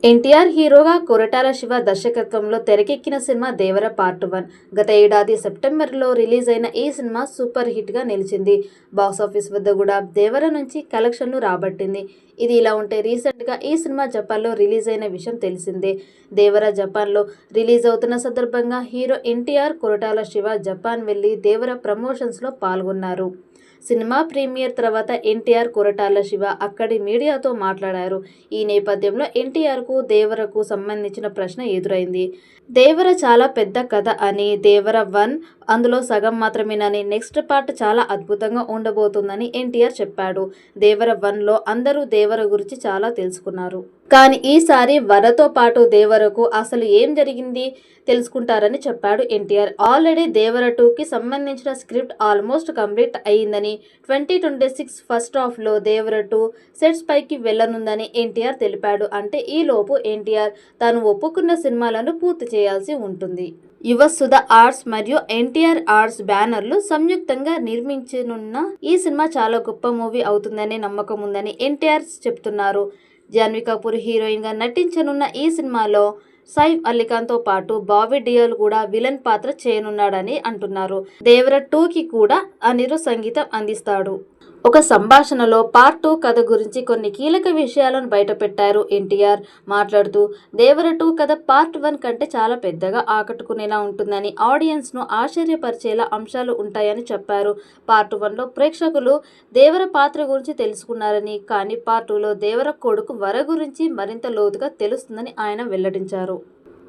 ఎన్టీఆర్ హీరోగా కొరటాల శివ దర్శకత్వంలో తెరకెక్కిన సినిమా దేవర పార్ట్ 1. గత ఏడాది సెప్టెంబర్లో రిలీజ్ అయిన ఈ సినిమా సూపర్ హిట్గా నిలిచింది. బాక్సాఫీస్ వద్ద కూడా దేవర నుంచి కలెక్షన్లు రాబట్టింది. ఇది ఇలా ఉంటే రీసెంట్గా ఈ సినిమా జపాన్లో రిలీజ్ అయిన విషయం తెలిసిందే. దేవర జపాన్లో రిలీజ్ అవుతున్న సందర్భంగా హీరో ఎన్టీఆర్, కొరటాల శివ జపాన్ వెళ్లి దేవర ప్రమోషన్స్లో పాల్గొన్నారు. సినిమా ప్రీమియర్ తర్వాత ఎన్టీఆర్, కొరటాల శివ అక్కడి మీడియాతో మాట్లాడారు. ఈ నేపథ్యంలో ఎన్టీఆర్కు దేవరకు సంబంధించిన ప్రశ్న ఎదురైంది. దేవర చాలా పెద్ద కథ అని, దేవర 1 అందులో సగం మాత్రమేనని, నెక్స్ట్ పార్ట్ చాలా అద్భుతంగా ఉండబోతుందని ఎన్టీఆర్ చెప్పాడు. దేవర 1లో అందరూ దేవర గురించి చాలా తెలుసుకున్నారు. కానీ ఈసారి వరతో పాటు దేవరకు అసలు ఏం జరిగింది తెలుసుకుంటారని చెప్పాడు ఎన్టీఆర్. ఆల్రెడీ దేవర 2కి సంబంధించిన స్క్రిప్ట్ ఆల్మోస్ట్ కంప్లీట్ అయ్యిందని, 2026 ఫస్ట్ హాఫ్లో దేవర 2 సెట్స్ పైకి వెళ్లనుందని ఎన్టీఆర్ తెలిపాడు. అంటే ఈ లోపు ఎన్టీఆర్ తాను ఒప్పుకున్న సినిమాలను పూర్తి చేయాల్సి ఉంటుంది. యువ సుధ ఆర్ట్స్ మరియు ఎన్టీఆర్ ఆర్ట్స్ బ్యానర్లు సంయుక్తంగా నిర్మించనున్న ఈ సినిమా చాలా గొప్ప మూవీ అవుతుందనే నమ్మకం ఉందని ఎన్టీఆర్ చెప్తున్నారు. జాన్వీ కపూర్ హీరోయిన్గా నటించనున్న ఈ సినిమాలో సైఫ్ అలీఖాన్తో పాటు బాబీ డియోల్ కూడా విలన్ పాత్ర చేయనున్నాడని అంటున్నారు. దేవర 2కి కూడా అనిరుద్ సంగీతం అందిస్తాడు. ఒక సంభాషణలో పార్ట్ 2 కథ గురించి కొన్ని కీలక విషయాలను బయటపెట్టారు ఎన్టీఆర్. మాట్లాడుతూ దేవర 2 కథ పార్ట్ 1 కంటే చాలా పెద్దగా ఆకట్టుకునేలా ఉంటుందని, ఆడియన్స్ను ఆశ్చర్యపరిచేలా అంశాలు ఉంటాయని చెప్పారు. పార్ట్ 1లో ప్రేక్షకులు దేవర పాత్ర గురించి తెలుసుకున్నారని, కానీ పార్ట్ 2లో దేవర కొడుకు వర గురించి మరింత లోతుగా తెలుస్తుందని ఆయన వెల్లడించారు.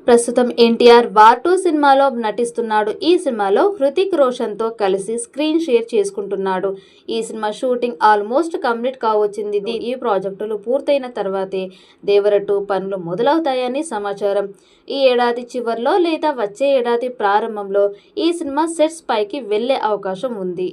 ప్రస్తుతం ఎన్టీఆర్ వార్ 2 సినిమాలో నటిస్తున్నాడు. ఈ సినిమాలో హృతిక్ రోషన్తో కలిసి స్క్రీన్ షేర్ చేసుకుంటున్నాడు. ఈ సినిమా షూటింగ్ ఆల్మోస్ట్ కంప్లీట్ కావచ్చింది. ఈ ప్రాజెక్టులు పూర్తయిన తర్వాతే దేవర 2 పనులు మొదలవుతాయని సమాచారం. ఈ ఏడాది చివర్లో లేదా వచ్చే ఏడాది ప్రారంభంలో ఈ సినిమా సెట్స్ పైకి వెళ్లే అవకాశం ఉంది.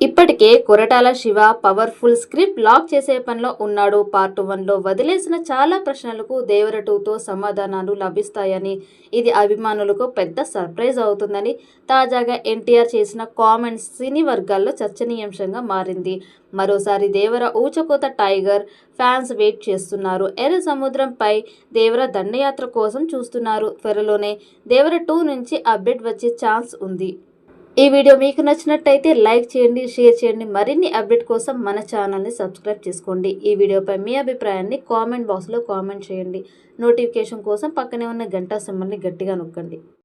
ఇప్పటికే Koratala Siva powerful script lock చేసే పనిలో ఉన్నాడు. పార్ట్ 1లో వదిలేసిన చాలా ప్రశ్నలకు దేవర 2తో సమాధానాలు లభిస్తాయని, ఇది అభిమానులకు పెద్ద సర్ప్రైజ్ అవుతుందని తాజాగా ఎన్టీఆర్ చేసిన కామెంట్స్ సినీ వర్గాల్లో చర్చనీయాంశంగా మారింది. మరోసారి దేవర ఊచకోత టైగర్ ఫ్యాన్స్ వెయిట్ చేస్తున్నారు. ఎర్ర సముద్రంపై దేవర దండయాత్ర కోసం చూస్తున్నారు. త్వరలోనే దేవర 2 నుంచి అప్డేట్ వచ్చే ఛాన్స్ ఉంది. ఈ వీడియో మీకు నచ్చినట్టయితే లైక్ చేయండి, షేర్ చేయండి. మరిన్ని అప్డేట్ కోసం మన ఛానల్ని సబ్స్క్రైబ్ చేసుకోండి. ఈ వీడియోపై మీ అభిప్రాయాన్ని కామెంట్ బాక్స్లో కామెంట్ చేయండి. నోటిఫికేషన్ కోసం పక్కనే ఉన్న గంట సింబల్ని గట్టిగా నొక్కండి.